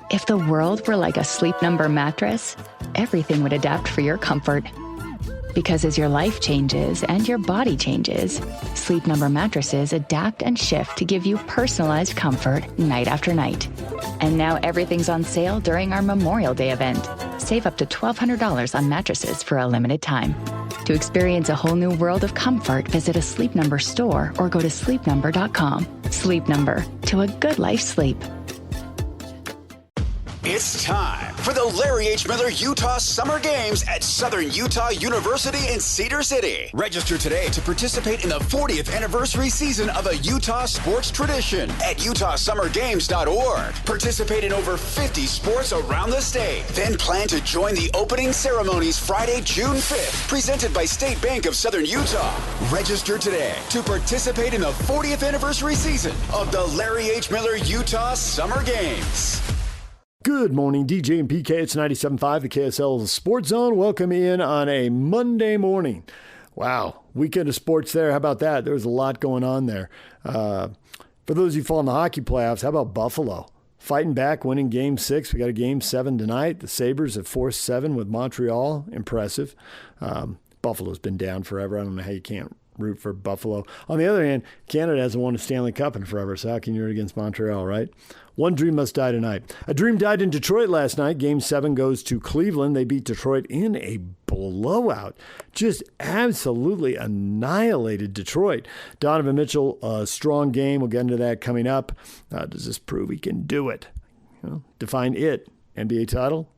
If the world were like a Sleep Number mattress, everything would adapt for your comfort. Because as your life changes and your body changes, Sleep Number mattresses adapt and shift to give you personalized comfort night after night. And now everything's on sale during our Memorial Day event. Save up to $1,200 on mattresses for a limited time. To experience a whole new world of comfort, visit a Sleep Number store or go to sleepnumber.com. Sleep Number, to a good life sleep. It's time for the Larry H. Miller Utah Summer Games at Southern Utah University in Cedar City. Register today to participate in the 40th anniversary season of a Utah sports tradition at utahsummergames.org. Participate in over 50 sports around the state. Then plan to join the opening ceremonies Friday, June 5th, presented by State Bank of Southern Utah. Register today to participate in the 40th anniversary season of the Larry H. Miller Utah Summer Games. Good morning, DJ and PK. It's 97.5, the KSL Sports Zone. Welcome in on a Monday morning. Wow, weekend of sports there. How about that? There was a lot going on there. For those of you following the hockey playoffs, how about Buffalo? Fighting back, winning Game 6. We got a Game 7 tonight. The Sabres have forced 7 with Montreal. Impressive. Buffalo's been down forever. I don't know how you can't root for Buffalo. On the other hand, Canada hasn't won a Stanley Cup in forever, so how can you root against Montreal, right? One dream must die tonight. A dream died in Detroit last night. Game 7 goes to Cleveland. They beat Detroit in a blowout. Just absolutely annihilated Detroit. Donovan Mitchell, a strong game. We'll get into that coming up. Does this prove he can do it? Define it. NBA title?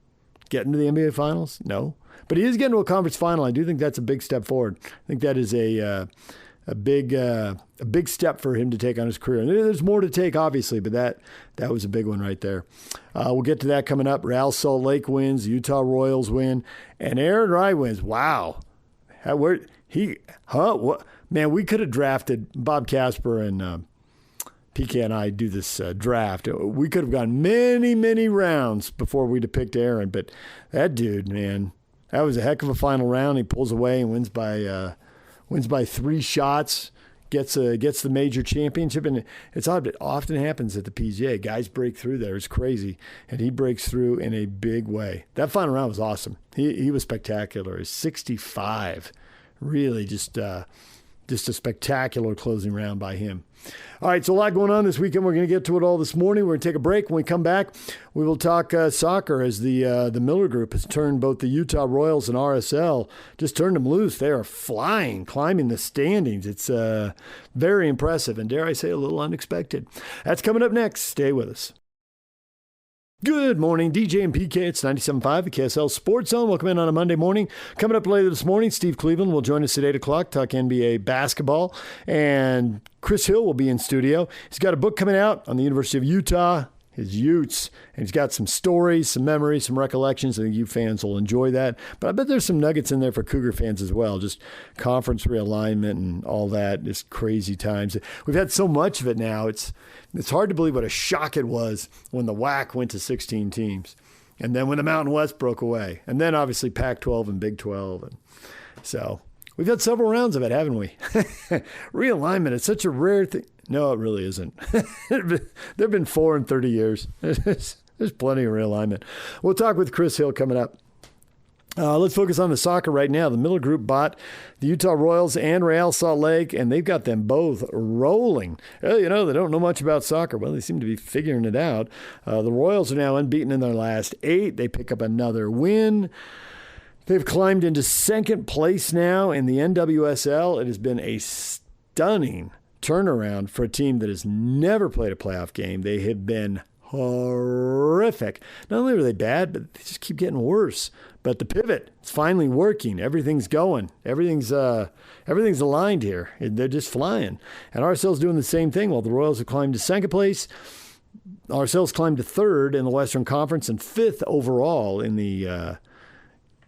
Get into the NBA Finals? No. But he is getting to a conference final. I do think that's a big step forward. I think that is a big step for him to take on his career. And there's more to take, obviously, but that was a big one right there. We'll get to that coming up. Real Salt Lake wins, Utah Royals win, and Aaron Wright wins. Wow, what? Man, we could have drafted Bob Casper and PK and I do this draft. We could have gone many, many rounds before we'd have picked Aaron, but that dude, man, that was a heck of a final round. He pulls away and wins by 3 shots, gets the major championship. And it's odd, but it often happens at the PGA. Guys break through there. It's crazy. And he breaks through in a big way. That final round was awesome. He was spectacular. He's 65. Really just a spectacular closing round by him. All right, so a lot going on this weekend. We're going to get to it all this morning. We're going to take a break. When we come back, we will talk soccer as the Miller Group has turned both the Utah Royals and RSL, just turned them loose. They are flying, climbing the standings. It's very impressive and, dare I say, a little unexpected. That's coming up next. Stay with us. Good morning, DJ and PK. It's 97.5, the KSL Sports Zone. Welcome in on a Monday morning. Coming up later this morning, Steve Cleveland will join us at 8 o'clock, talk NBA basketball. And Chris Hill will be in studio. He's got a book coming out on the University of Utah, his Utes. And he's got some stories, some memories, some recollections. I think you fans will enjoy that. But I bet there's some nuggets in there for Cougar fans as well. Just conference realignment and all that. Just crazy times. We've had so much of it now. It's hard to believe what a shock it was when the WAC went to 16 teams. And then when the Mountain West broke away. And then obviously Pac-12 and Big 12. And so we've had several rounds of it, haven't we? Realignment, it's such a rare thing. No, it really isn't. There have been 4 in 30 years. There's plenty of realignment. We'll talk with Chris Hill coming up. Let's focus on the soccer right now. The Miller Group bought the Utah Royals and Real Salt Lake, and they've got them both rolling. They don't know much about soccer. Well, they seem to be figuring it out. The Royals are now unbeaten in their last 8. They pick up another win. They've climbed into second place now in the NWSL. It has been a stunning turnaround for a team that has never played a playoff game. They have been horrific. Not only are they bad, but they just keep getting worse. But the pivot, it's finally working. Everything's going. Everything's aligned here. They're just flying. And RSL's doing the same thing. While the Royals have climbed to second place, RSL's climbed to third in the Western Conference and 5th overall in the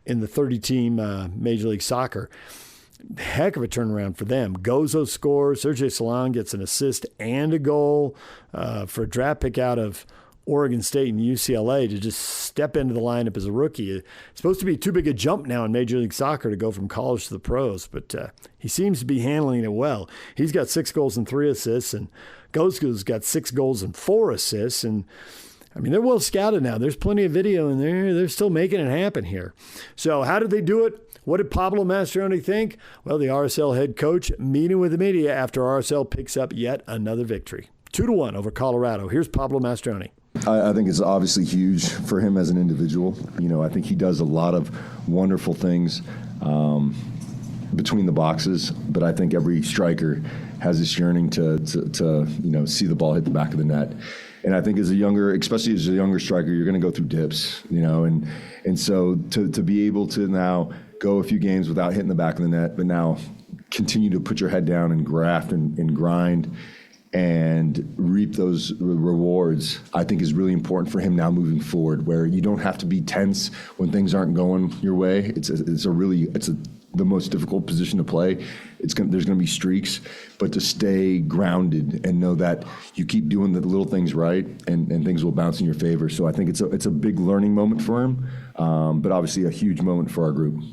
30-team Major League Soccer. Heck of a turnaround for them. Gozo scores. Sergio Salon gets an assist and a goal for a draft pick out of Oregon State and UCLA to just step into the lineup as a rookie. It's supposed to be too big a jump now in Major League Soccer to go from college to the pros, but he seems to be handling it well. He's got 6 goals and 3 assists, and Gozo's got 6 goals and 4 assists, and I mean, they're well scouted now. There's plenty of video in there. They're still making it happen here. So how did they do it? What did Pablo Mastroeni think? Well, the RSL head coach meeting with the media after RSL picks up yet another victory. 2-1 over Colorado. Here's Pablo Mastroeni. I think it's obviously huge for him as an individual. I think he does a lot of wonderful things between the boxes, but I think every striker has this yearning to see the ball hit the back of the net. And I think especially as a younger striker, you're going to go through dips, and so to be able to now go a few games without hitting the back of the net, but now continue to put your head down and graft and grind and reap those rewards, I think is really important for him now moving forward, where you don't have to be tense when things aren't going your way. It's the most difficult position to play. There's going to be streaks, but to stay grounded and know that you keep doing the little things right, and things will bounce in your favor. So I think it's a big learning moment for him, but obviously a huge moment for our group.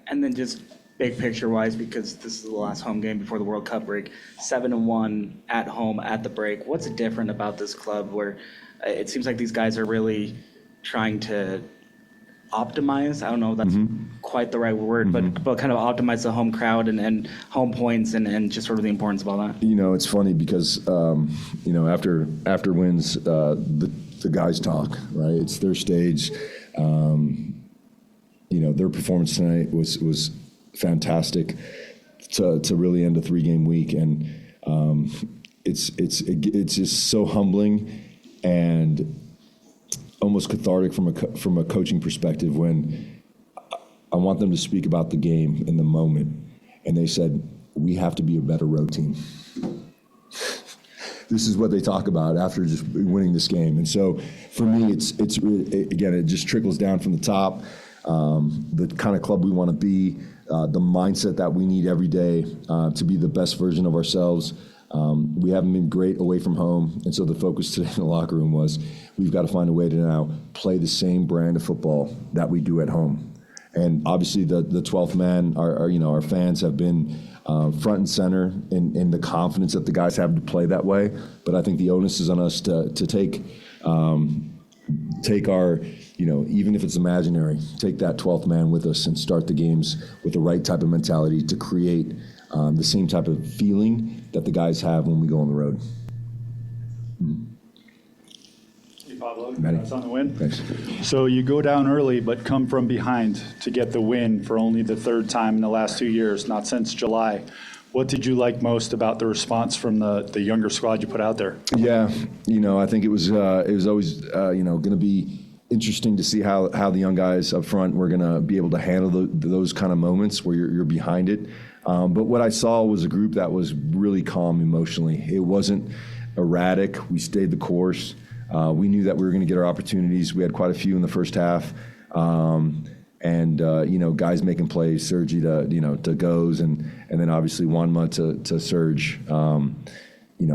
And then just big picture wise, because this is the last home game before the World Cup break, 7-1 at home at the break. What's different about this club where it seems like these guys are really trying to optimize? I don't know if that's quite the right word, but kind of optimize the home crowd and home points and just sort of the importance of all that. It's funny because after wins, the guys talk, right? It's their stage. Their performance tonight was fantastic to really end a 3-game week, and it's just so humbling and almost cathartic from a coaching perspective when I want them to speak about the game in the moment, and they said, we have to be a better road team. This is what they talk about after just winning this game. And so for me, it's really, again, it just trickles down from the top, the kind of club we want to be, the mindset that we need every day to be the best version of ourselves. We haven't been great away from home, and so the focus today in the locker room was we've got to find a way to now play the same brand of football that we do at home. And obviously the 12th man, our fans have been front and center in the confidence that the guys have to play that way. But I think the onus is on us to take our, even if it's imaginary, take that 12th man with us and start the games with the right type of mentality to create the same type of feeling that the guys have when we go on the road. Hey, Pablo, congrats on the win. Thanks. So you go down early, but come from behind to get the win for only the third time in the last 2 years, not since July. What did you like most about the response from the younger squad you put out there? Yeah, I think it was always going to be interesting to see how the young guys up front were going to be able to handle those kind of moments where you're behind it. But what I saw was a group that was really calm emotionally. It wasn't erratic. We stayed the course. We knew that we were going to get our opportunities. We had quite a few in the first half. Guys making plays, Sergi to goes, and then obviously Juanma to Serge.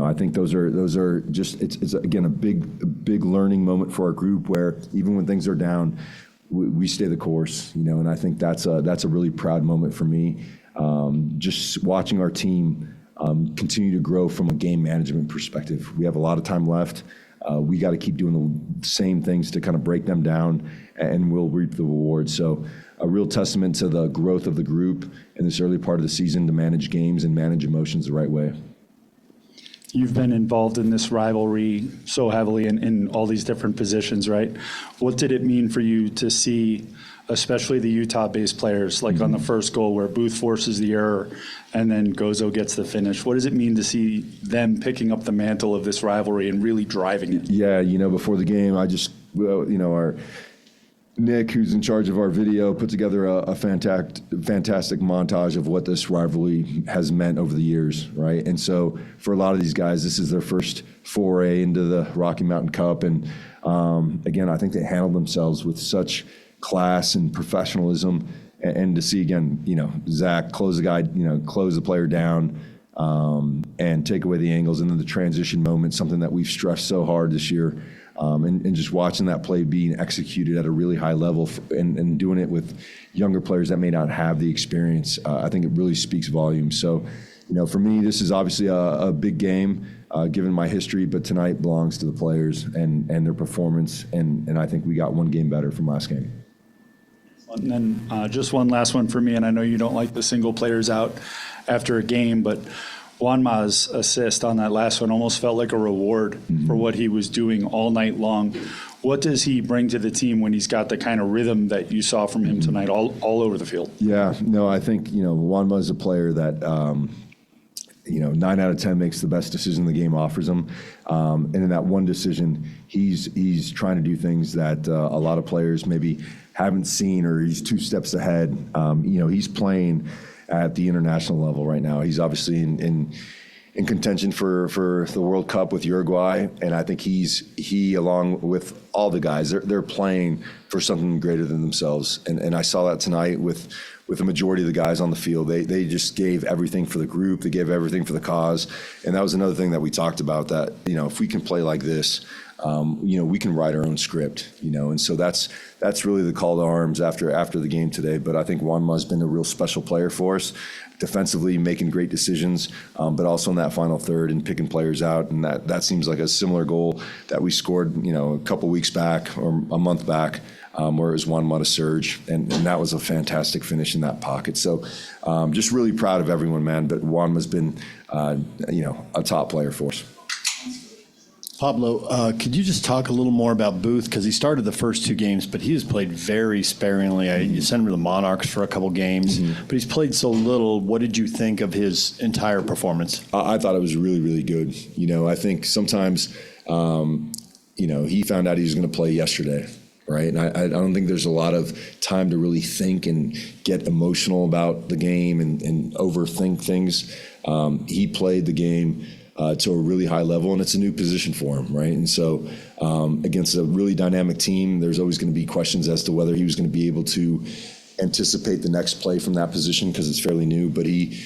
I think those are just it's again a big learning moment for our group where even when things are down, we stay the course. And I think that's a really proud moment for me. Just watching our team continue to grow from a game management perspective. We have a lot of time left. We got to keep doing the same things to kind of break them down, and we'll reap the rewards. So a real testament to the growth of the group in this early part of the season to manage games and manage emotions the right way. You've been involved in this rivalry so heavily in all these different positions, right? What did it mean for you to see, especially the Utah-based players, like on the first goal where Booth forces the error and then Gozo gets the finish? What does it mean to see them picking up the mantle of this rivalry and really driving it? Yeah, before the game, our Nick, who's in charge of our video, put together a fantastic montage of what this rivalry has meant over the years, right? And so for a lot of these guys, this is their first foray into the Rocky Mountain Cup. And again, I think they handled themselves with such class and professionalism. And to see, again, Zach close the player down and take away the angles. And then the transition moment, something that we've stressed so hard this year. And just watching that play being executed at a really high level and doing it with younger players that may not have the experience, I think it really speaks volumes. So, for me, this is obviously a big game. given my history, but tonight belongs to the players and their performance, and I think we got one game better from last game. And then just one last one for me, and I know you don't like the single players out after a game, but Juanma's assist on that last one almost felt like a reward for what he was doing all night long. What does he bring to the team when he's got the kind of rhythm that you saw from him tonight all over the field? Yeah, no, I think, Juanma is a player that, 9 out of 10 makes the best decision the game offers him. And in that one decision, he's trying to do things that a lot of players maybe haven't seen, or he's 2 steps ahead. He's playing at the international level right now. He's obviously in contention for the World Cup with Uruguay, and I think he along with all the guys, they're playing for something greater than themselves. And I saw that tonight with the majority of the guys on the field. They just gave everything for the group. They gave everything for the cause. And that was another thing that we talked about, that, if we can play like this, we can write our own script, and so that's really the call to arms after the game today. But I think Juanma's been a real special player for us, defensively making great decisions, but also in that final third and picking players out. And that seems like a similar goal that we scored, a couple weeks back or a month back, where it was Juanma to surge, and that was a fantastic finish in that pocket. So just really proud of everyone, man. But Juanma's been, a top player for us. Pablo, could you just talk a little more about Booth? Because he started the first 2 games, but he has played very sparingly. You sent him to the Monarchs for a couple games, but he's played so little. What did you think of his entire performance? I thought it was really, really good. I think sometimes, he found out he was going to play yesterday, right? And I don't think there's a lot of time to really think and get emotional about the game and overthink things. He played the game to a really high level, and it's a new position for him, right? And so against a really dynamic team, there's always going to be questions as to whether he was going to be able to anticipate the next play from that position, because it's fairly new. But he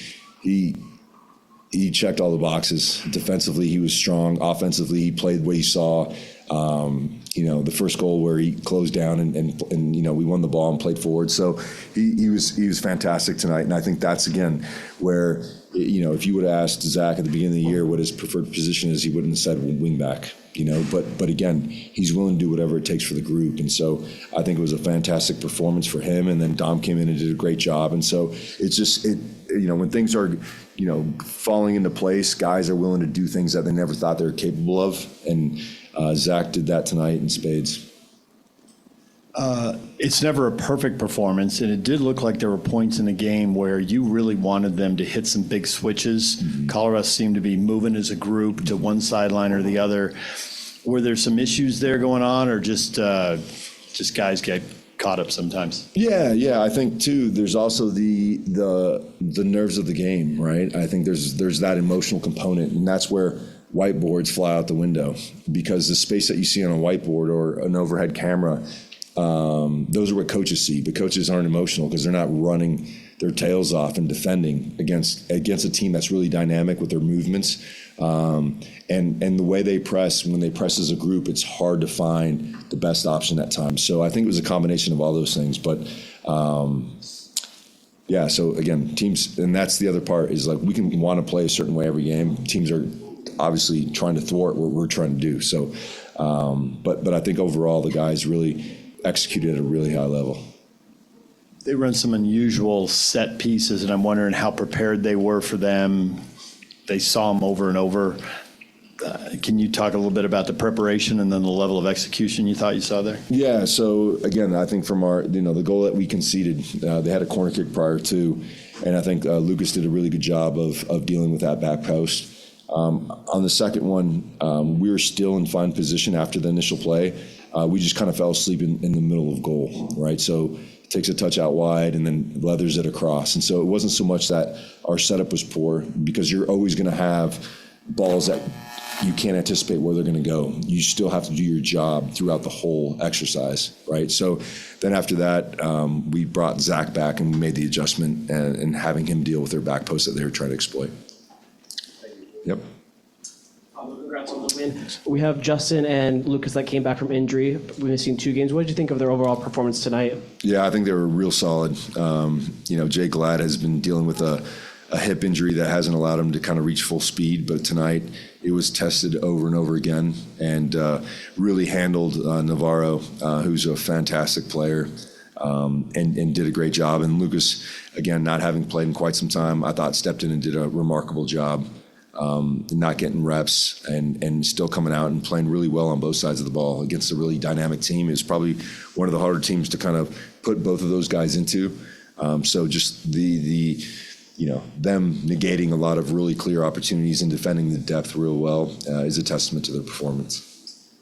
checked all the boxes. Defensively, he was strong. Offensively, he played what he saw. The first goal where he closed down and we won the ball and played forward. So he was fantastic tonight. And I think that's, again, where, if you would have asked Zach at the beginning of the year what his preferred position is, he wouldn't have said wing back, but again, he's willing to do whatever it takes for the group. And so I think it was a fantastic performance for him. And then Dom came in and did a great job. And so it's just, when things are, falling into place, guys are willing to do things that they never thought they were capable of. And Zach did that tonight in spades. It's never a perfect performance, and it did look like there were points in the game where you really wanted them to hit some big switches. Colorado seemed to be moving as a group to one sideline or the other. Were there some issues there going on, or just guys get caught up sometimes? Yeah. I think too, there's also the nerves of the game, right? I think there's that emotional component, and that's where whiteboards fly out the window, because the space that you see on a whiteboard or an overhead camera, those are what coaches see. But coaches aren't emotional because they're not running their tails off and defending against a team that's really dynamic with their movements. And the way they press, when they press as a group, it's hard to find the best option at times. So I think it was a combination of all those things. But so again, teams, and that's the other part, is like we can want to play a certain way every game. Teams are obviously trying to thwart what we're trying to do. So, but I think overall the guys really executed at a really high level. They run some unusual set pieces, and I'm wondering how prepared they were for them. They saw them over and over. Can you talk a little bit about the preparation and then the level of execution you thought you saw there? Yeah, so again, I think from our, the goal that we conceded, they had a corner kick prior to, and I think Lucas did a really good job of dealing with that back post. On the second one, we were still in fine position after the initial play. We just kind of fell asleep in the middle of goal, right? So it takes a touch out wide and then leathers it across. And so it wasn't so much that our setup was poor, because you're always going to have balls that you can't anticipate where they're going to go. You still have to do your job throughout the whole exercise, right? So then after that, we brought Zach back and we made the adjustment and having him deal with their back post that they were trying to exploit. Yep. Congrats on the win. We have Justin and Lucas that came back from injury. We've been seeing 2 games. What did you think of their overall performance tonight? Yeah, I think they were real solid. Jay Glad has been dealing with a a hip injury that hasn't allowed him to kind of reach full speed. But tonight it was tested over and over again, and really handled Navarro, who's a fantastic player, and did a great job. And Lucas, again, not having played in quite some time, I thought stepped in and did a remarkable job. Not getting reps and still coming out and playing really well on both sides of the ball against a really dynamic team. Is probably one of the harder teams to kind of put both of those guys into. So just them negating a lot of really clear opportunities and defending the depth real well is a testament to their performance.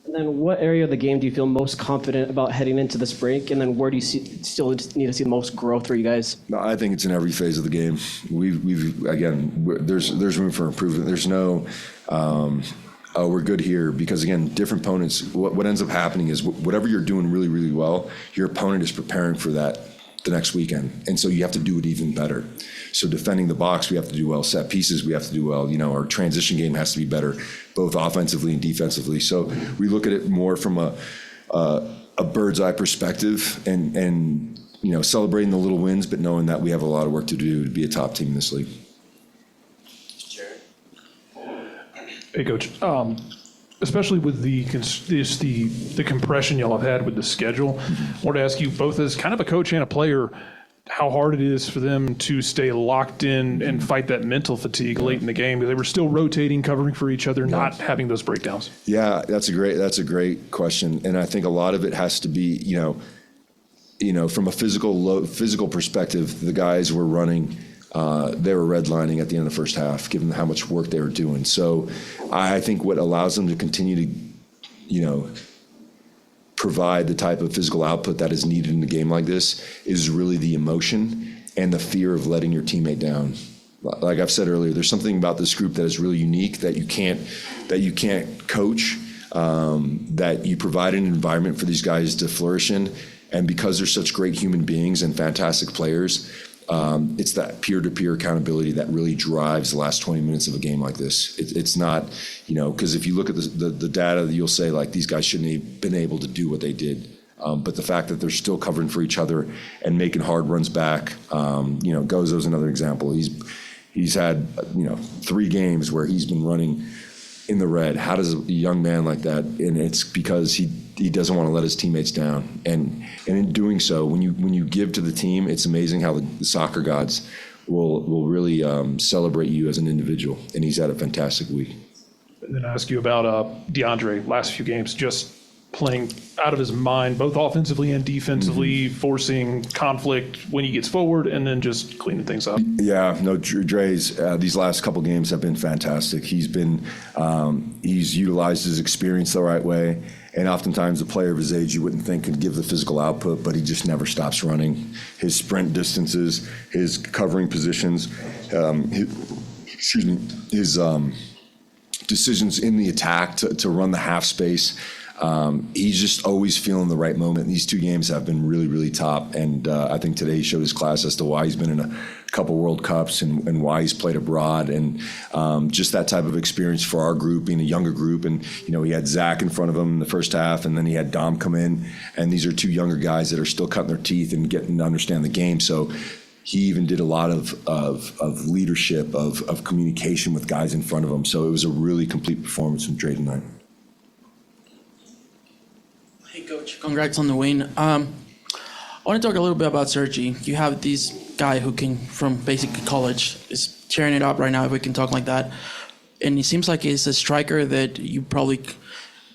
And then what area of the game do you feel most confident about heading into this break? And then where do you still need to see the most growth for you guys? No, I think it's in every phase of the game. There's room for improvement. There's no, we're good here, because again, different opponents, what ends up happening is whatever you're doing really, really well, your opponent is preparing for that the next weekend. And so you have to do it even better. So defending the box, we have to do well. Set pieces, we have to do well. Our transition game has to be better, both offensively and defensively. So we look at it more from a bird's eye perspective, and celebrating the little wins, but knowing that we have a lot of work to do to be a top team in this league. Hey, Coach. Especially with the compression y'all have had with the schedule, I wanted to ask you both, as kind of a coach and a player, how hard it is for them to stay locked in and fight that mental fatigue late in the game. They were still rotating, covering for each other, not having those breakdowns. Yeah, that's a great question, and I think a lot of it has to be, from a physical perspective, the guys were running. They were redlining at the end of the first half, given how much work they were doing. So I think what allows them to continue to, provide the type of physical output that is needed in a game like this is really the emotion and the fear of letting your teammate down. Like I've said earlier, there's something about this group that is really unique that you can't coach, that you provide an environment for these guys to flourish in. And because they're such great human beings and fantastic players, it's that peer-to-peer accountability that really drives the last 20 minutes of a game like this. It's not, because if you look at the data, you'll say, like, these guys shouldn't have been able to do what they did. But the fact that they're still covering for each other and making hard runs back, Gozo's another example. He's had, 3 games where he's been running in the red. How does a young man like that? And it's because he doesn't want to let his teammates down. And in doing so, when you give to the team, it's amazing how the soccer gods will really celebrate you as an individual. And he's had a fantastic week. And then I ask you about DeAndre, last few games, just playing out of his mind, both offensively and defensively, forcing conflict when he gets forward, and then just cleaning things up. Yeah, no, Dre's these last couple games have been fantastic. He's utilized his experience the right way, and oftentimes a player of his age you wouldn't think could give the physical output, but he just never stops running. His sprint distances, his covering positions, his decisions in the attack to run the half space. He's just always feeling the right moment. These 2 games have been really, really top, and I think today he showed his class as to why he's been in a couple World Cups and why he's played abroad, and just that type of experience for our group, being a younger group. And he had Zach in front of him in the first half, and then he had Dom come in, and these are 2 younger guys that are still cutting their teeth and getting to understand the game. So he even did a lot of leadership, of communication with guys in front of him. So it was a really complete performance from Dre tonight. Hey, Coach. Congrats on the win. I want to talk a little bit about Sergi. You have this guy who came from basically college, is tearing it up right now, if we can talk like that. And it seems like he's a striker that you probably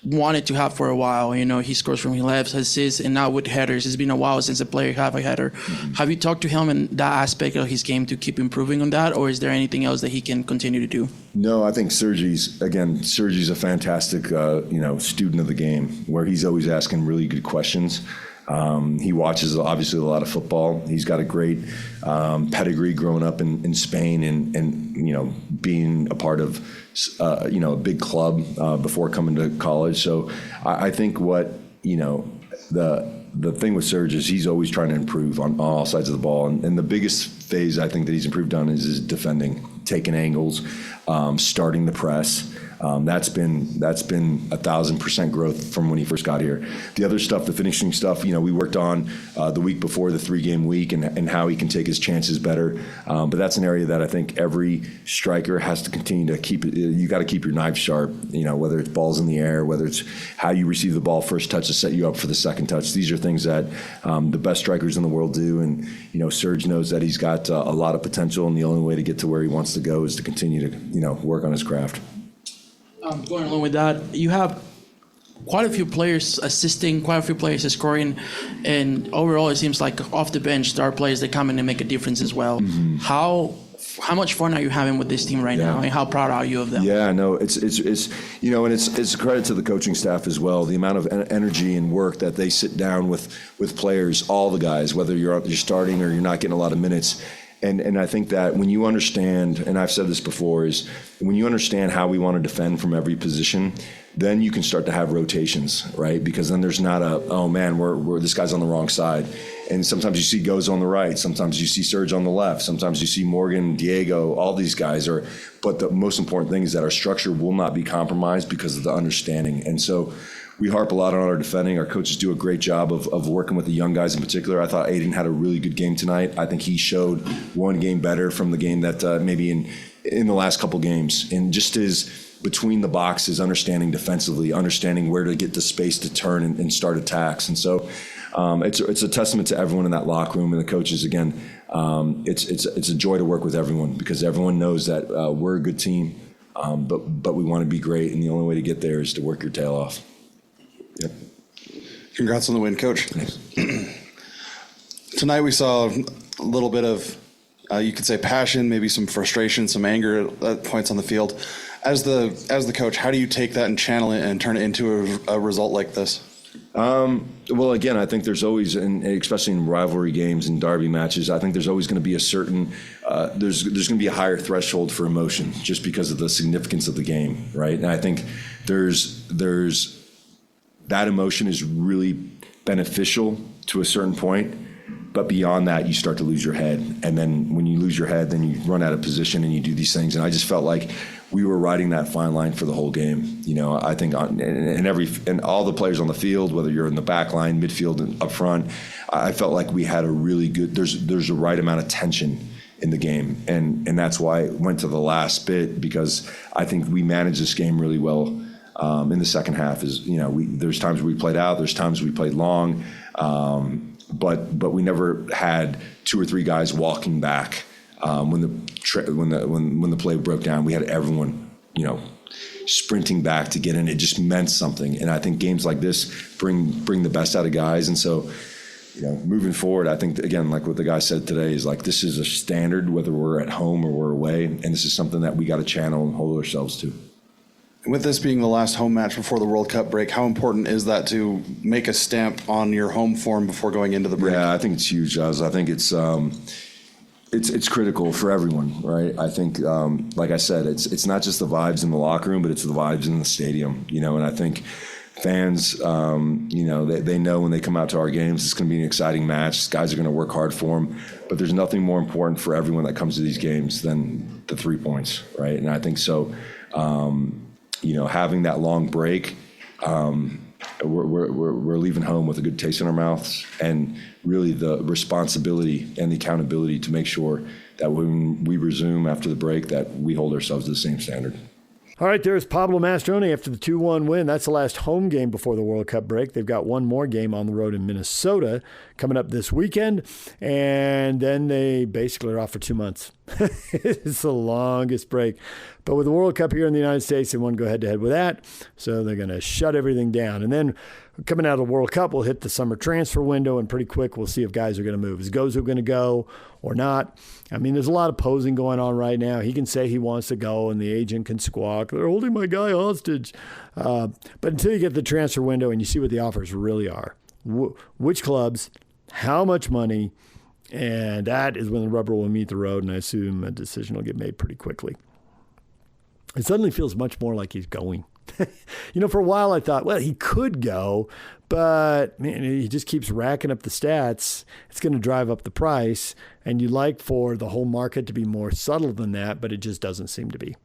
wanted to have for a while. He scores from his left, assists, and now with headers. It's been a while since a player have a header. Mm-hmm. Have you talked to him in that aspect of his game to keep improving on that, or is there anything else that he can continue to do? No, I think Sergi's a fantastic, student of the game, where he's always asking really good questions. He watches, obviously, a lot of football. He's got a great pedigree growing up in Spain and being a part of, a big club before coming to college. So I think the thing with Serge is he's always trying to improve on all sides of the ball. And the biggest phase I think that he's improved on is his defending, taking angles, starting the press. That's been 1,000% growth from when he first got here. The other stuff, the finishing stuff, we worked on the week before the 3-game week and how he can take his chances better. But that's an area that I think every striker has to continue to keep. You got to keep your knife sharp. Whether it's balls in the air, whether it's how you receive the ball first touch to set you up for the second touch. These are things that the best strikers in the world do. And Serge knows that he's got a lot of potential, and the only way to get to where he wants to go is to continue to work on his craft. Going along with that, you have quite a few players assisting, quite a few players scoring, and overall it seems like off the bench there are players that come in and make a difference as well. Mm-hmm. How much fun are you having with this team right now, and how proud are you of them? Yeah, no, it's and it's a credit to the coaching staff as well. The amount of energy and work that they sit down with players, all the guys, whether you're starting or you're not getting a lot of minutes. And I think that when you understand, and I've said this before, is when you understand how we want to defend from every position, then you can start to have rotations, right? Because then there's not we're this guy's on the wrong side. And sometimes you see Goes on the right, sometimes you see Serge on the left, sometimes you see Morgan, Diego, all these guys but the most important thing is that our structure will not be compromised because of the understanding. And so we harp a lot on our defending. Our coaches do a great job of working with the young guys in particular. I thought Aiden had a really good game tonight. I think he showed one game better from the game that maybe in the last couple games. And just his between the boxes, understanding defensively, understanding where to get the space to turn and start attacks. And so it's a testament to everyone in that locker room and the coaches. Again, it's a joy to work with everyone because everyone knows that we're a good team, but we want to be great. And the only way to get there is to work your tail off. Yep. Congrats on the win, Coach. Tonight we saw a little bit of, you could say, passion, maybe some frustration, some anger at points on the field. As the coach, how do you take that and channel it and turn it into a result like this? Well, again, I think there's always, and especially in rivalry games and derby matches, I think there's always going to be a certain, there's going to be a higher threshold for emotion just because of the significance of the game, right? And I think there's that emotion is really beneficial to a certain point, but beyond that, you start to lose your head. And then when you lose your head, then you run out of position and you do these things. And I just felt like we were riding that fine line for the whole game. I think and all the players on the field, whether you're in the back line, midfield, and up front, I felt like we had a really good, there's a right amount of tension in the game. And that's why I went to the last bit, because I think we managed this game really well. In the second half there's times we played out, there's times we played long, but we never had 2 or 3 guys walking back when the play broke down. We had everyone sprinting back to get in. It just meant something, and I think games like this bring the best out of guys. And so moving forward, I think again, like what the guy said today, is like this is a standard whether we're at home or we're away, and this is something that we got to channel and hold ourselves to. With this being the last home match before the World Cup break, how important is that to make a stamp on your home form before going into the break? Yeah, I think it's huge, Oz. I think it's critical for everyone, right? I think, like I said, it's not just the vibes in the locker room, but it's the vibes in the stadium, and I think fans, they know when they come out to our games, it's going to be an exciting match. Guys are going to work hard for them, but there's nothing more important for everyone that comes to these games than the 3 points, right? And I think so. Having that long break, we're leaving home with a good taste in our mouths, and really the responsibility and the accountability to make sure that when we resume after the break, that we hold ourselves to the same standard. All right, there's Pablo Mastroeni after the 2-1 win. That's the last home game before the World Cup break. They've got one more game on the road in Minnesota coming up this weekend, and then they basically are off for 2 months. It's the longest break. But with the World Cup here in the United States, they want to go head-to-head with that, so they're going to shut everything down. And then coming out of the World Cup, we'll hit the summer transfer window, and pretty quick we'll see if guys are going to move. Is Gozo going to go or not? I mean, there's a lot of posing going on right now. He can say he wants to go, and the agent can squawk, they're holding my guy hostage. But until you get the transfer window and you see what the offers really are, which clubs, how much money, and that is when the rubber will meet the road, and I assume a decision will get made pretty quickly. It suddenly feels much more like he's going. For a while I thought, well, he could go, but man, he just keeps racking up the stats. It's going to drive up the price, and you like for the whole market to be more subtle than that, but it just doesn't seem to be.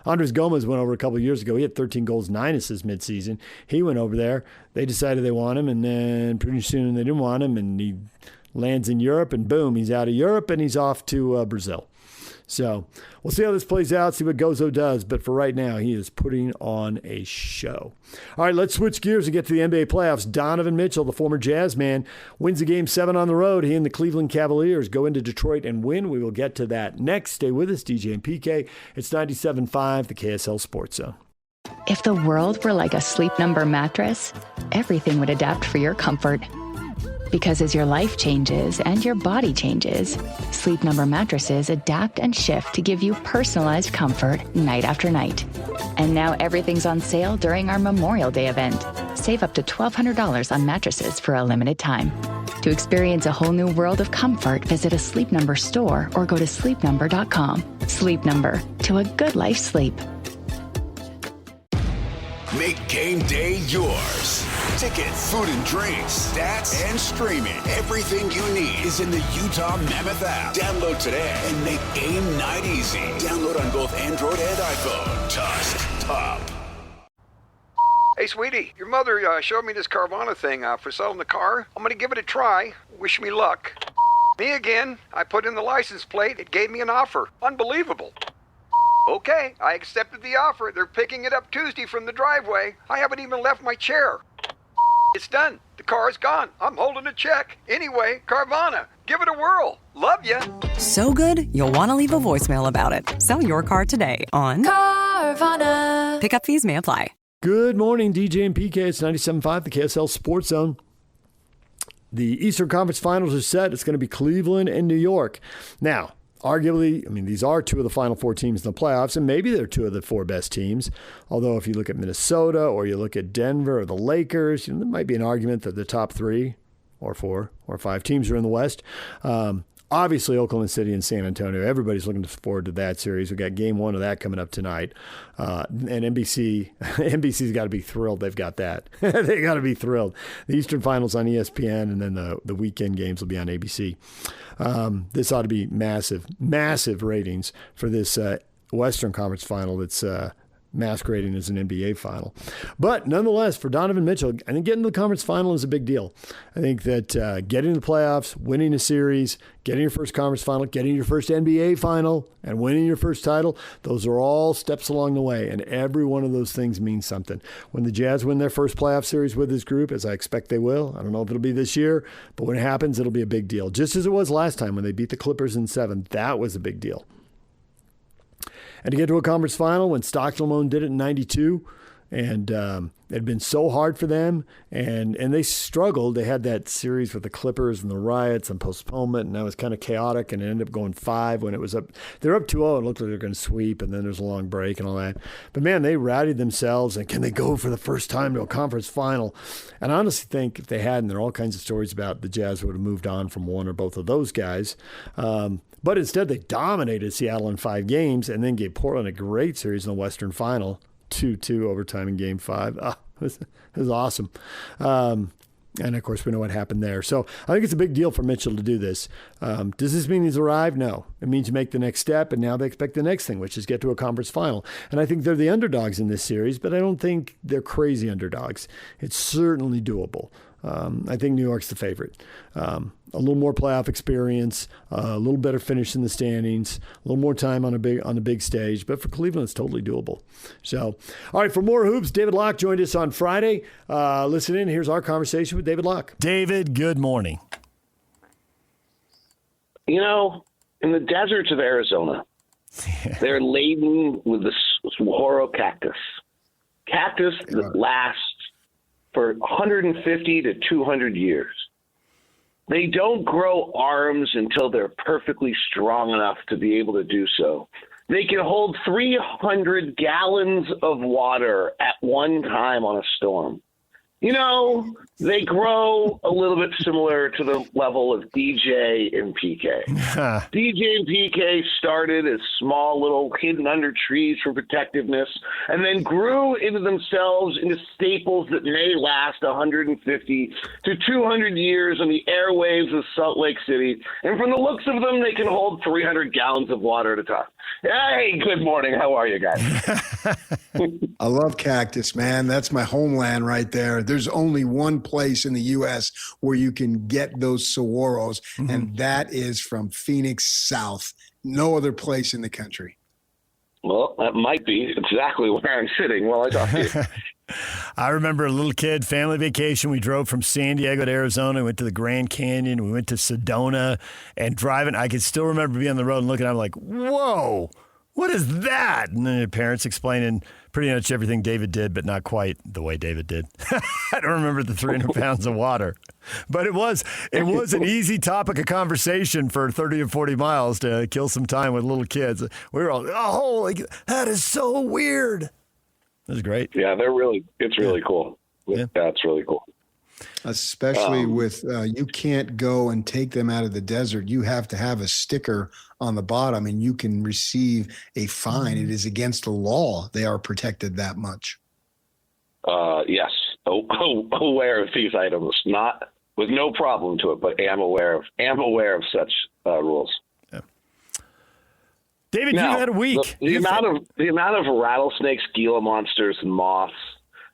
Andres Gomez went over a couple of years ago. He had 13 goals, 9 assists midseason. He went over there. They decided they want him, and then pretty soon they didn't want him, and he lands in Europe, and boom, he's out of Europe, and he's off to Brazil. So we'll see how this plays out, see what Gozo does. But for right now, he is putting on a show. All right, let's switch gears and get to the NBA playoffs. Donovan Mitchell, the former Jazz man, wins the Game 7 on the road. He and the Cleveland Cavaliers go into Detroit and win. We will get to that next. Stay with us, DJ and PK. It's 97.5, the KSL Sports Zone. If the world were like a Sleep Number mattress, everything would adapt for your comfort. Because as your life changes and your body changes, Sleep Number mattresses adapt and shift to give you personalized comfort night after night. And now everything's on sale during our Memorial Day event. Save up to $1,200 on mattresses for a limited time. To experience a whole new world of comfort, visit a Sleep Number store or go to sleepnumber.com. Sleep Number, to a good night's sleep. Make game day yours. Tickets, food and drinks, stats, and streaming. Everything you need is in the Utah Mammoth app. Download today and make game night easy. Download on both Android and iPhone. Tusk Top. Hey, sweetie, your mother showed me this Carvana thing for selling the car. I'm going to give it a try. Wish me luck. Me again. I put in the license plate. It gave me an offer. Unbelievable. Okay, I accepted the offer. They're picking it up Tuesday from the driveway. I haven't even left my chair. It's done. The car is gone. I'm holding a check. Anyway, Carvana, give it a whirl. Love ya. So good, you'll want to leave a voicemail about it. Sell your car today on Carvana. Pickup fees may apply. Good morning, DJ and PK. It's 97.5, the KSL Sports Zone. The Eastern Conference Finals are set. It's going to be Cleveland and New York. Now, arguably, these are two of the Final Four teams in the playoffs, and maybe they're two of the 4 best teams. Although if you look at Minnesota or you look at Denver or the Lakers, there might be an argument that the top 3 or 4 or 5 teams are in the West. Obviously, Oklahoma City and San Antonio, everybody's looking forward to that series. We've got game 1 of that coming up tonight. And NBC's got to be thrilled they've got that. They got to be thrilled. The Eastern Finals on ESPN, and then the weekend games will be on ABC. This ought to be massive ratings for this Western Conference Final that's masquerading as an NBA final. But nonetheless, for Donovan Mitchell, I think getting to the conference final is a big deal. I think that getting to the playoffs, winning a series, getting your first conference final, getting your first NBA final, and winning your first title, those are all steps along the way, and every one of those things means something. When the Jazz win their first playoff series with this group, as I expect they will, I don't know if it'll be this year, but when it happens, it'll be a big deal. Just as it was last time when they beat the Clippers in 7, that was a big deal. And to get to a conference final when Stockton alone did it in 92, and it had been so hard for them, and they struggled. They had that series with the Clippers and the riots and postponement, and that was kind of chaotic, and it ended up going 5 when it was up. They're up 2-0, and it looked like they're going to sweep, and then there's a long break and all that. But, man, they rallied themselves, and can they go for the first time to a conference final? And I honestly think if they hadn't, there are all kinds of stories about the Jazz would have moved on from one or both of those guys. But instead, they dominated Seattle in 5 games and then gave Portland a great series in the Western Final, 2-2 overtime in Game 5. It was awesome. And, of course, we know what happened there. So I think it's a big deal for Mitchell to do this. Does this mean he's arrived? No. It means you make the next step, and now they expect the next thing, which is get to a conference final. And I think they're the underdogs in this series, but I don't think they're crazy underdogs. It's certainly doable. I think New York's the favorite. A little more playoff experience, a little better finish in the standings, a little more time on the big stage. But for Cleveland, it's totally doable. So, all right, for more hoops, David Locke joined us on Friday. Listen in. Here's our conversation with David Locke. David, good morning. In the deserts of Arizona, they're laden with the saguaro cactus that lasts for 150 to 200 years. They don't grow arms until they're perfectly strong enough to be able to do so. They can hold 300 gallons of water at one time on a storm. You know, they grow a little bit similar to the level of DJ and PK. DJ and PK started as small little hidden under trees for protectiveness and then grew into themselves into staples that may last 150 to 200 years on the airwaves of Salt Lake City. And from the looks of them, they can hold 300 gallons of water at a time. Hey, good morning. How are you guys? I love Cactus, man. That's my homeland right there. There's only one place in the U.S. where you can get those saguaros, and that is from Phoenix South. No other place in the country. Well, that might be exactly where I'm sitting while I talk to you. I remember a little kid, family vacation. We drove from San Diego to Arizona. We went to the Grand Canyon. We went to Sedona. And driving, I can still remember being on the road and looking at it, I'm like, whoa, what is that? And then the parents explaining pretty much everything David did, but not quite the way David did. I don't remember the 300 pounds of water. But it was an easy topic of conversation for 30 and 40 miles to kill some time with little kids. We were all, oh, that is so weird. It was great. Yeah, it's really cool. Yeah, it's really cool. Especially with, you can't go and take them out of the desert. You have to have a sticker on the bottom and you can receive a fine. It is against the law. They are protected that much. Yes. Aware of these items, not with no problem to it, but am aware of such rules. Yeah. David, now, you've had a week. The amount of rattlesnakes, Gila monsters, and moths,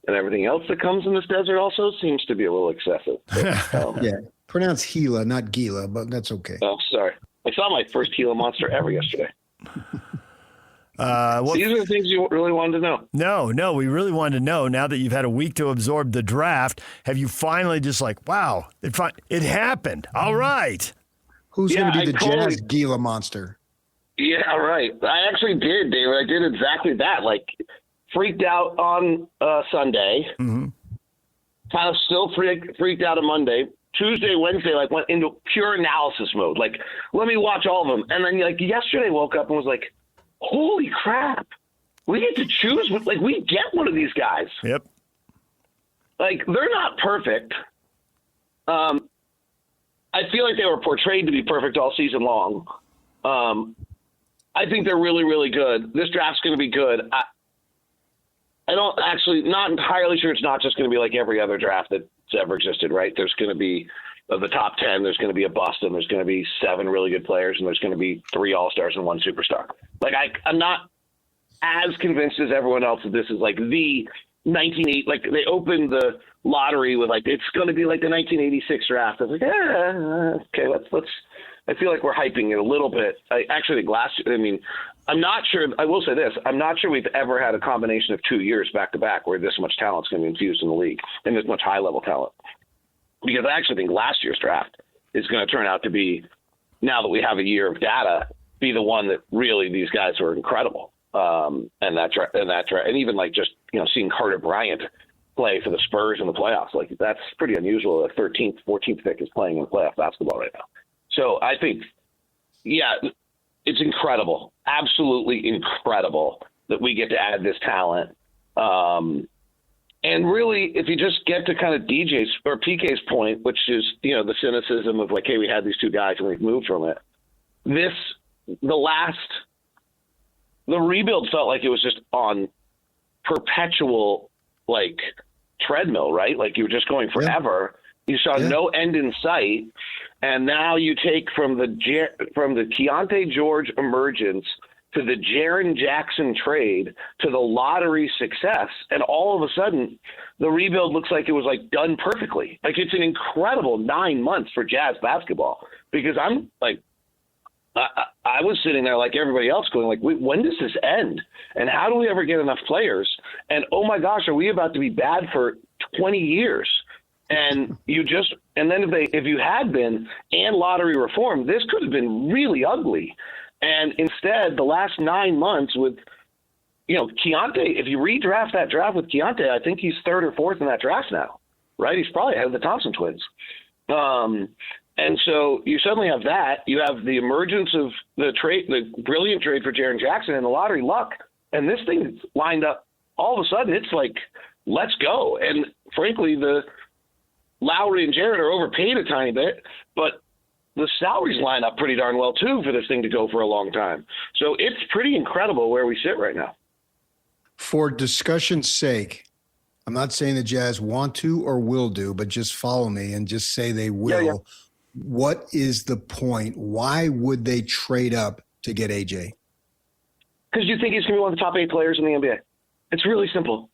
and everything else that comes in this desert also seems to be a little excessive. But, yeah, pronounce Gila, not Gila, but that's okay. Oh, sorry. I saw my first Gila monster ever yesterday. These are the things you really wanted to know. No, we really wanted to know. Now that you've had a week to absorb the draft, have you finally just like, wow, it happened. All right. Who's going to be the Jazz Gila monster? Yeah, right. I actually did, David. I did exactly that. Like, freaked out on Sunday. Mm-hmm. Kind of still freaked out on Monday. Tuesday, Wednesday, like went into pure analysis mode. Like, let me watch all of them. And then like yesterday, woke up and was like, holy crap. We get to choose. Like, we get one of these guys. Yep. Like, they're not perfect. I feel like they were portrayed to be perfect all season long. I think they're really, really good. This draft's going to be good. I don't actually, not entirely sure it's not just going to be like every other draft that's ever existed, right? There's going to be, of the top 10, there's going to be a bust, and there's going to be 7 really good players, and there's going to be 3 all-stars and 1 superstar. Like, I'm not as convinced as everyone else that this is like the 1980, like they opened the lottery with like, it's going to be like the 1986 draft. I was like, okay, let's, I feel like we're hyping it a little bit. I actually think I'm not sure. I will say this. I'm not sure we've ever had a combination of 2 years back to back where this much talent's going to be infused in the league and this much high level talent. Because I actually think last year's draft is going to turn out to be, now that we have a year of data, be the one that really these guys were incredible. And even like just, seeing Carter Bryant play for the Spurs in the playoffs, like that's pretty unusual. A 13th, 14th pick is playing in playoff basketball right now. So I think, it's incredible, absolutely incredible that we get to add this talent. And really, if you just get to kind of DJ's or PK's point, which is, the cynicism of like, hey, we had these 2 guys and we've moved from it. The rebuild felt like it was just on perpetual, like, treadmill, right? Like you were just going forever. Yeah. You saw no end in sight. And now you take from the Keontae George emergence to the Jaren Jackson trade to the lottery success, and all of a sudden the rebuild looks like it was like done perfectly. Like it's an incredible 9 months for Jazz basketball, because I'm like, I was sitting there like everybody else going like, when does this end? And how do we ever get enough players? And oh my gosh, are we about to be bad for 20 years? And then if you had been and lottery reform, this could have been really ugly. And instead, the last 9 months with, Keontae, if you redraft that draft with Keontae, I think he's 3rd or 4th in that draft now, right? He's probably ahead of the Thompson twins. And so you suddenly have that. You have the emergence of the brilliant trade for Jaren Jackson and the lottery luck. And this thing lined up all of a sudden. It's like, let's go. And frankly, the Lowry and Jarrett are overpaid a tiny bit, but the salaries line up pretty darn well, too, for this thing to go for a long time. So it's pretty incredible where we sit right now. For discussion's sake, I'm not saying the Jazz want to or will do, but just follow me and just say they will. Yeah. What is the point? Why would they trade up to get AJ? Because you think he's going to be one of the top 8 players in the NBA. It's really simple.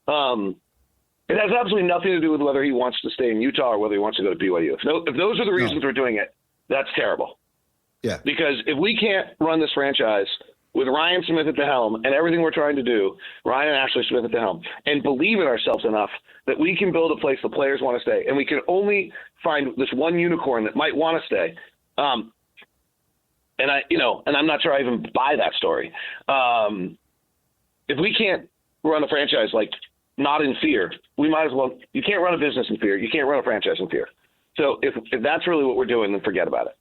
It has absolutely nothing to do with whether he wants to stay in Utah or whether he wants to go to BYU. If those are the reasons we're doing it, that's terrible. Yeah. Because if we can't run this franchise with Ryan Smith at the helm and everything we're trying to do, Ryan and Ashley Smith at the helm, and believe in ourselves enough that we can build a place the players want to stay, and we can only find this one unicorn that might want to stay. And I'm not sure I even buy that story. If we can't run a franchise not in fear, we might as well. You can't run a business in fear. You can't run a franchise in fear. So if that's really what we're doing, then forget about it.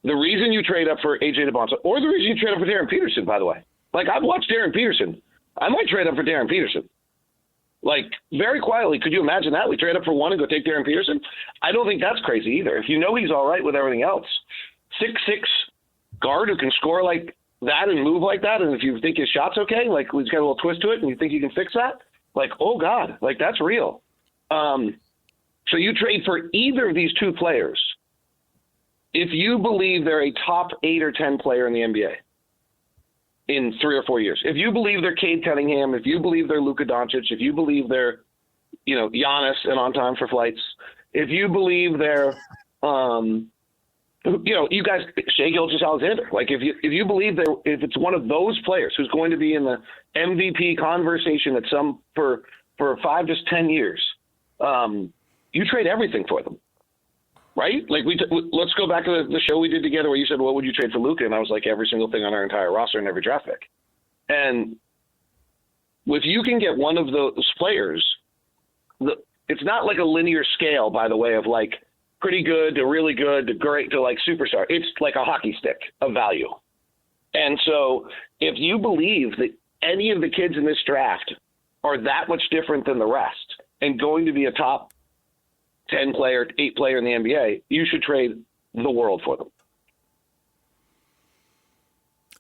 The reason you trade up for AJ DeBonsa, or the reason you trade up for Darren Peterson, by the way, I've watched Darren Peterson. I might trade up for Darren Peterson. Very quietly, could you imagine that? We trade up for one and go take Darren Peterson? I don't think that's crazy either. If you know he's all right with everything else, 6'6" guard who can score like that and move like that, and if you think his shot's okay, he's got a little twist to it, and you think you can fix that, oh God, that's real. So you trade for either of these two players if you believe they're a top 8 or 10 player in the NBA in 3 or 4 years. If you believe they're Cade Cunningham, if you believe they're Luka Doncic, if you believe they're, Giannis and on time for flights, if you believe they're, you guys, Shai Gilgeous-Alexander, if you believe that if it's one of those players who's going to be in the MVP conversation for 5 to 10 years, you trade everything for them. Right? Let's go back to the show we did together where you said, what would you trade for Luka? And I was like, every single thing on our entire roster and every draft pick. And if you can get one of those players, it's not like a linear scale, by the way, of pretty good to really good to great to superstar. It's like a hockey stick of value. And so if you believe that any of the kids in this draft are that much different than the rest and going to be a top 10 player, 8 player in the NBA, you should trade the world for them.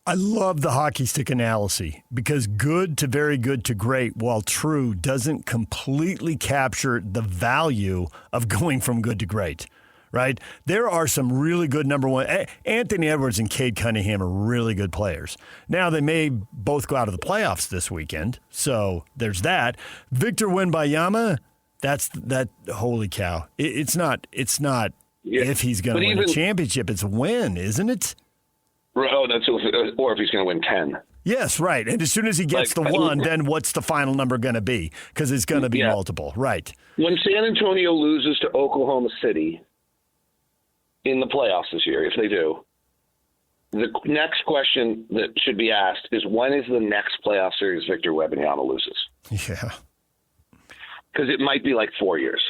I love the hockey stick analysis because good to very good to great, while true, doesn't completely capture the value of going from good to great, right? There are some really good number one. Anthony Edwards and Cade Cunningham are really good players. Now, they may both go out of the playoffs this weekend, so there's that. Victor Wembanyama, that holy cow. It's not if he's going to win a championship, it's when, isn't it? Oh, or if he's going to win 10. Yes, right. And as soon as he gets the one, then what's the final number going to be? Because it's going to be multiple, right? When San Antonio loses to Oklahoma City in the playoffs this year, if they do, the next question that should be asked is, when is the next playoff series Victor Wembanyama loses? Yeah. Because it might be 4 years.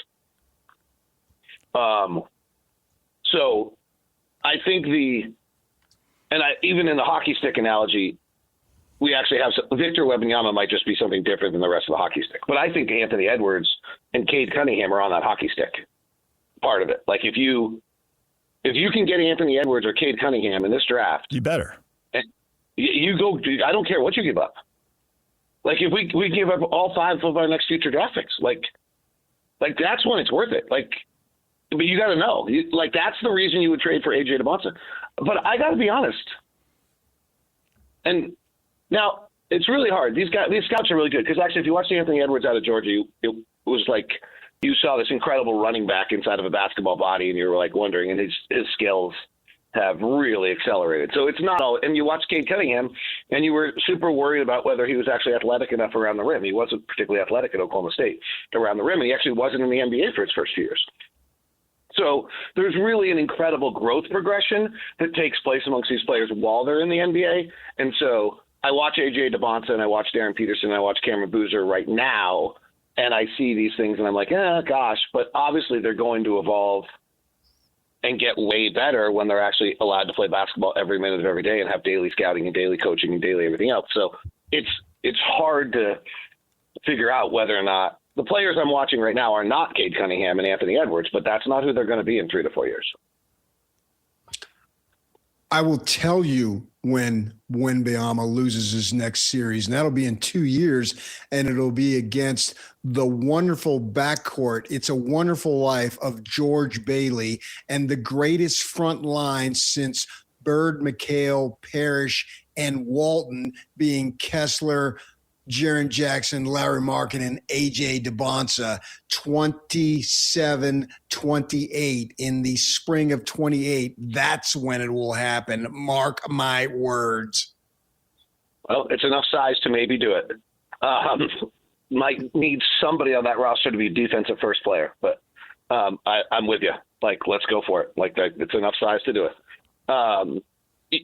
So I think even in the hockey stick analogy, we actually have Victor Wembanyama might just be something different than the rest of the hockey stick. But I think Anthony Edwards and Cade Cunningham are on that hockey stick part of it. If you can get Anthony Edwards or Cade Cunningham in this draft, you better. And you go. I don't care what you give up. If we give up all 5 of our next future draft picks, that's when it's worth it. But you got to know, that's the reason you would trade for AJ DeBonsa. But I got to be honest. And now it's really hard. These scouts are really good because actually, if you watch Anthony Edwards out of Georgia, it was you saw this incredible running back inside of a basketball body, and you were wondering, and his skills have really accelerated. So it's not all, and you watch Cade Cunningham, and you were super worried about whether he was actually athletic enough around the rim. He wasn't particularly athletic at Oklahoma State around the rim, and he actually wasn't in the NBA for his first few years. So there's really an incredible growth progression that takes place amongst these players while they're in the NBA. And so I watch AJ DeBonsa and I watch Darren Peterson and I watch Cameron Boozer right now, and I see these things and I'm like, gosh, but obviously they're going to evolve and get way better when they're actually allowed to play basketball every minute of every day and have daily scouting and daily coaching and daily everything else. So it's hard to figure out whether or not the players I'm watching right now are not Cade Cunningham and Anthony Edwards, but that's not who they're going to be in 3 to 4 years. I will tell you when Wembanyama loses his next series, and that'll be in 2 years, and it'll be against the wonderful backcourt. It's a Wonderful Life of George Bailey and the greatest front line since Bird, McHale, Parrish, and Walton, being Kessler, Jaren Jackson, Larry Markin, and A.J. DeBonsa, 27-28 in the spring of 28. That's when it will happen. Mark my words. Well, it's enough size to maybe do it. Might need somebody on that roster to be a defensive first player, but I'm with you. Like, let's go for it. Like, it's enough size to do it.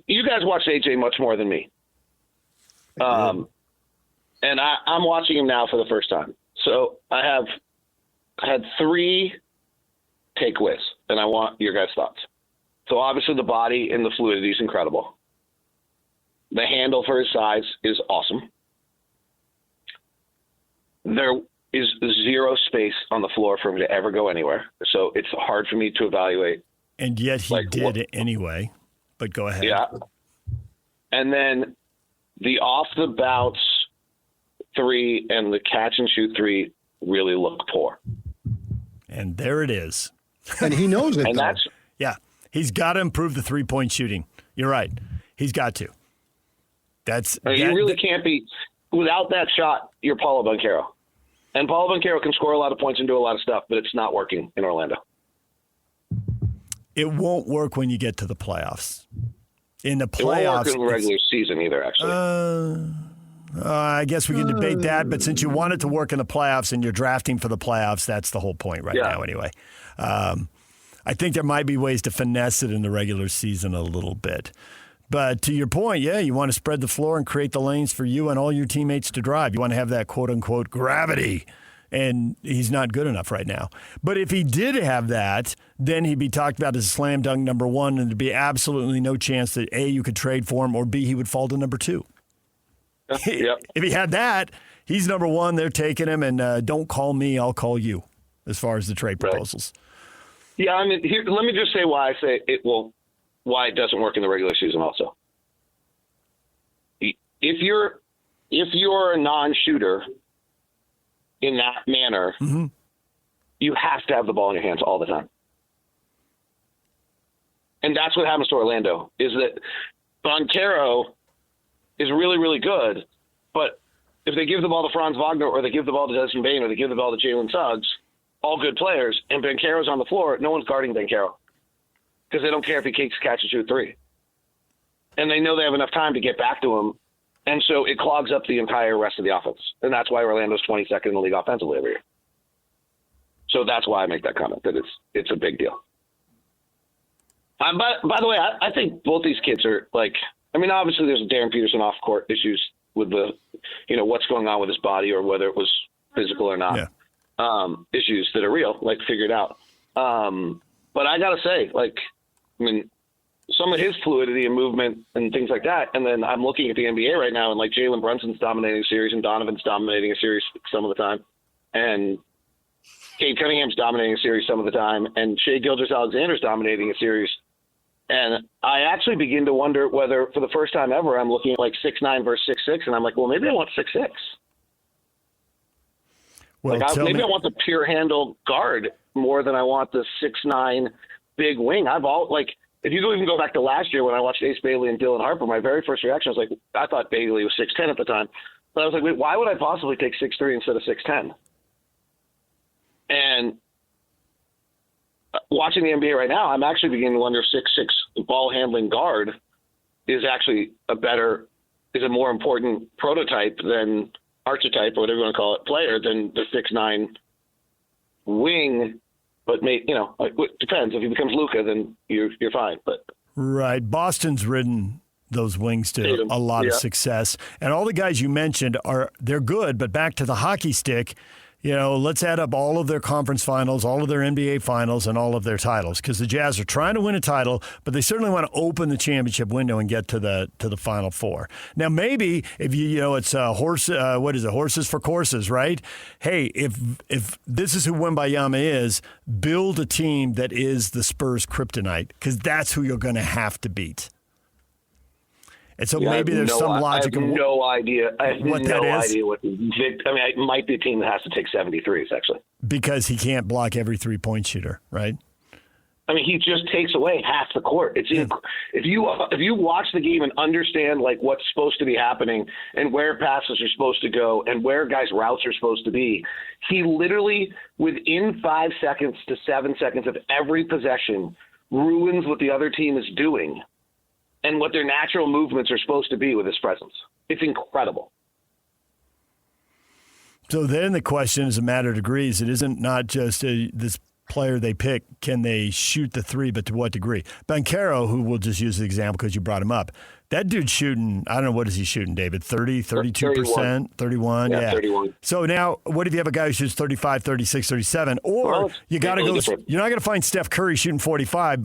You guys watch AJ much more than me. And I'm watching him now for the first time. So I have had 3 takeaways, and I want your guys' thoughts. So obviously the body and the fluidity is incredible. The handle for his size is awesome. There is 0 space on the floor for him to ever go anywhere. So it's hard for me to evaluate. And yet he did it anyway. But go ahead. Yeah. And then the off the bounce 3 and the catch and shoot 3 really look poor. And there it is. And he knows it. And that's yeah. He's got to improve the 3-point shooting. You're right. He's got to. You really can't be without that shot. You're Paulo Banchero, and Paulo Banchero can score a lot of points and do a lot of stuff, but it's not working in Orlando. It won't work when you get to the playoffs. In the playoffs, it won't work in the regular season either. Actually, I guess we can debate that. But since you want it to work in the playoffs and you're drafting for the playoffs, that's the whole point right now. Anyway, I think there might be ways to finesse it in the regular season a little bit. But to your point, yeah, you want to spread the floor and create the lanes for you and all your teammates to drive. You want to have that quote-unquote gravity, and he's not good enough right now. But if he did have that, then he'd be talked about as a slam dunk number 1, and there'd be absolutely no chance that, A, you could trade for him, or B, he would fall to number 2. Yep. If he had that, he's number 1, they're taking him, and don't call me, I'll call you as far as the trade proposals. Yeah, I mean, let me just say why I say it will. Why it doesn't work in the regular season also. If you're a non-shooter in that manner, you have to have the ball in your hands all the time. And that's what happens to Orlando, is that Banchero is really, really good, but if they give the ball to Franz Wagner or they give the ball to Desmond Bane or they give the ball to Jalen Suggs, all good players, and Banchero's on the floor, no one's guarding Banchero. Because they don't care if he kicks, catch, and shoot 3. And they know they have enough time to get back to him. And so it clogs up the entire rest of the offense. And that's why Orlando's 22nd in the league offensively every year. So that's why I make that comment, that it's a big deal. By the way, I think both these kids are obviously there's Darren Peterson off-court issues with the, what's going on with his body or whether it was physical or not. Yeah. Issues that are real, figured out. But I got to say, some of his fluidity and movement and things like that. And then I'm looking at the NBA right now, and Jalen Brunson's dominating a series, and Donovan's dominating a series some of the time, and Cade Cunningham's dominating a series some of the time, and Shai Gilgeous-Alexander's dominating a series. And I actually begin to wonder whether, for the first time ever, I'm looking at 6'9" versus 6'6", and I'm like, well, maybe I want 6'6". Well, maybe I want the pure handle guard more than I want the 6'9" big wing. If you even go back to last year when I watched Ace Bailey and Dylan Harper, my very first reaction was I thought Bailey was 6'10" at the time. But I was like, wait, why would I possibly take 6'3" instead of 6'10"? And watching the NBA right now, I'm actually beginning to wonder if 6'6" ball handling guard is actually a more important prototype than archetype or whatever you want to call it, player than the 6'9" wing. But it depends. If he becomes Luka, then you're fine. But right, Boston's ridden those wings to a lot of success, and all the guys you mentioned they're good. But back to the hockey stick, let's add up all of their conference finals, all of their NBA finals, and all of their titles, because the Jazz are trying to win a title, but they certainly want to open the championship window and get to the Final Four. Now, maybe if it's horses for courses, right? Hey, if this is who Wembanyama is, build a team that is the Spurs' kryptonite, because that's who you're going to have to beat. And so maybe there's some logic. I have no idea. I have what no that is. idea what. It might be a team that has to take 73s, actually. Because he can't block every 3-point shooter, right? I mean, he just takes away half the court. If you watch the game and understand what's supposed to be happening and where passes are supposed to go and where guys' routes are supposed to be, he literally within 5 seconds to 7 seconds of every possession ruins what the other team is doing and what their natural movements are supposed to be with his presence. It's incredible. So then the question is a matter of degrees. It isn't not just this player they pick, can they shoot the three, but to what degree? Banchero, who we'll just use the example because you brought him up, that dude's shooting, I don't know, what is he shooting, David? 30, 32%? 31? Yeah, 31. So now, what if you have a guy who shoots 35, 36, 37? Or you got to go, you're not going to find Steph Curry shooting 45,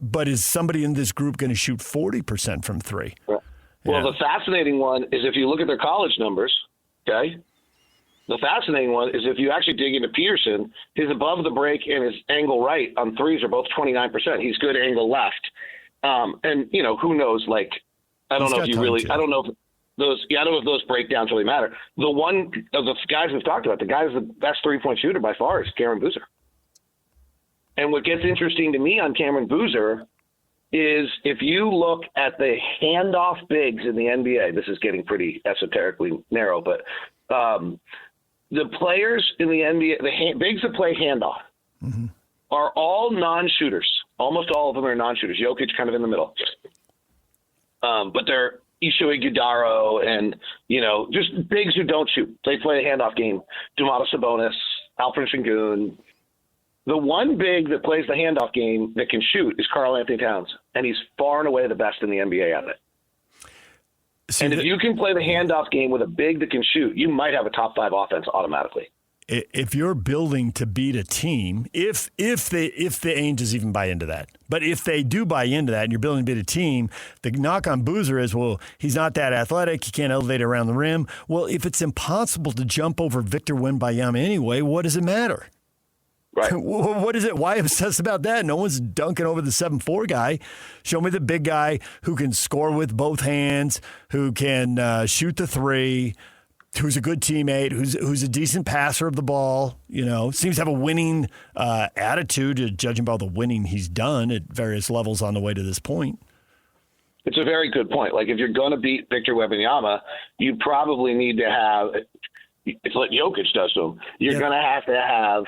but is somebody in this group going to shoot 40% from three? Well, the fascinating one is if you look at their college numbers, okay? The fascinating one is if you actually dig into Peterson, his above the break and his angle right on threes are both 29%. He's good angle left. And, who knows, I don't know if those breakdowns really matter. The one of the guys we've talked about, the guy who's the best 3-point shooter by far is Cameron Boozer. And what gets interesting to me on Cameron Boozer is if you look at the handoff bigs in the NBA, this is getting pretty esoterically narrow, but the players in the NBA, the bigs that play handoff are all non-shooters. Almost all of them are non-shooters. Jokic kind of in the middle. But they're Isho Iguodala and, just bigs who don't shoot. They play a handoff game. Domantas Sabonis, Alperen Sengun. The one big that plays the handoff game that can shoot is Karl Anthony Towns, and he's far and away the best in the NBA at it. And if you can play the handoff game with a big that can shoot, you might have a top 5 offense automatically. If you're building to beat a team, if the Angels even buy into that, but if they do buy into that and you're building to beat a team, the knock on Boozer is, well, he's not that athletic. He can't elevate around the rim. Well, if it's impossible to jump over Victor Wembanyama anyway, what does it matter? Right. What is it? Why obsess about that? No one's dunking over the 7'4" guy. Show me the big guy who can score with both hands, who can shoot the three, who's a good teammate, who's a decent passer of the ball, seems to have a winning attitude, judging by the winning he's done at various levels on the way to this point. It's a very good point. If you're going to beat Victor Wembanyama, you probably need to have – it's what Jokic does to him. You're going to have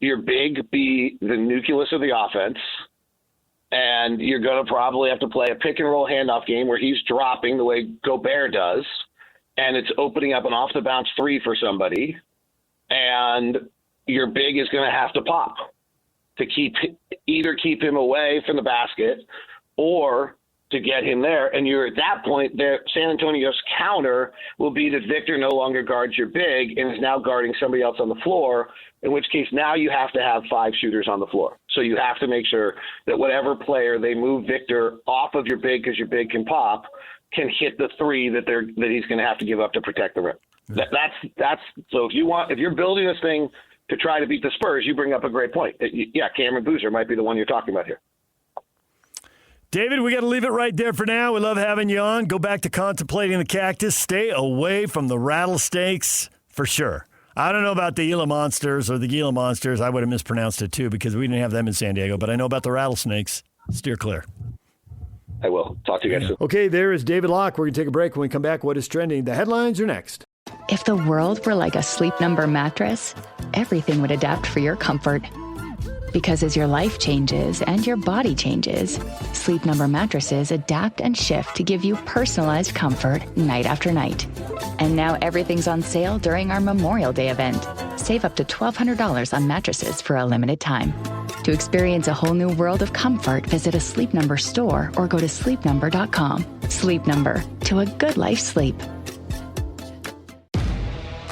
your big be the nucleus of the offense, and you're going to probably have to play a pick-and-roll handoff game where he's dropping the way Gobert does, and it's opening up an off-the-bounce three for somebody, and your big is going to have to pop to either keep him away from the basket or to get him there. And you're at that point, San Antonio's counter will be that Victor no longer guards your big and is now guarding somebody else on the floor, in which case now you have to have 5 shooters on the floor. So you have to make sure that whatever player they move Victor off of your big because your big can pop can hit the three that he's going to have to give up to protect the rim. That's so if you're building this thing to try to beat the Spurs, you bring up a great point. Cameron Boozer might be the one you're talking about here. David, we got to leave it right there for now. We love having you on. Go back to contemplating the cactus. Stay away from the rattlesnakes for sure. I don't know about the Gila monsters or the Gila monsters. I would have mispronounced it too because we didn't have them in San Diego. But I know about the rattlesnakes. Steer clear. I will. Talk to you guys soon. Okay, there is David Locke. We're going to take a break. When we come back, what is trending? The headlines are next. If the world were like a Sleep Number mattress, everything would adapt for your comfort. Because as your life changes and your body changes, Sleep Number mattresses adapt and shift to give you personalized comfort night after night. And now everything's on sale during our Memorial Day event. Save up to $1,200 on mattresses for a limited time. To experience a whole new world of comfort, visit a Sleep Number store or go to sleepnumber.com. Sleep Number, to a good life sleep.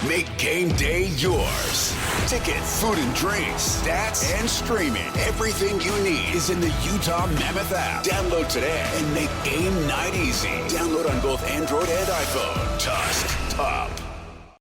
Make game day yours. Tickets, food and drinks, stats, and streaming. Everything you need is in the Utah Mammoth app. Download today and make game night easy. Download on both Android and iPhone. Tusk Top.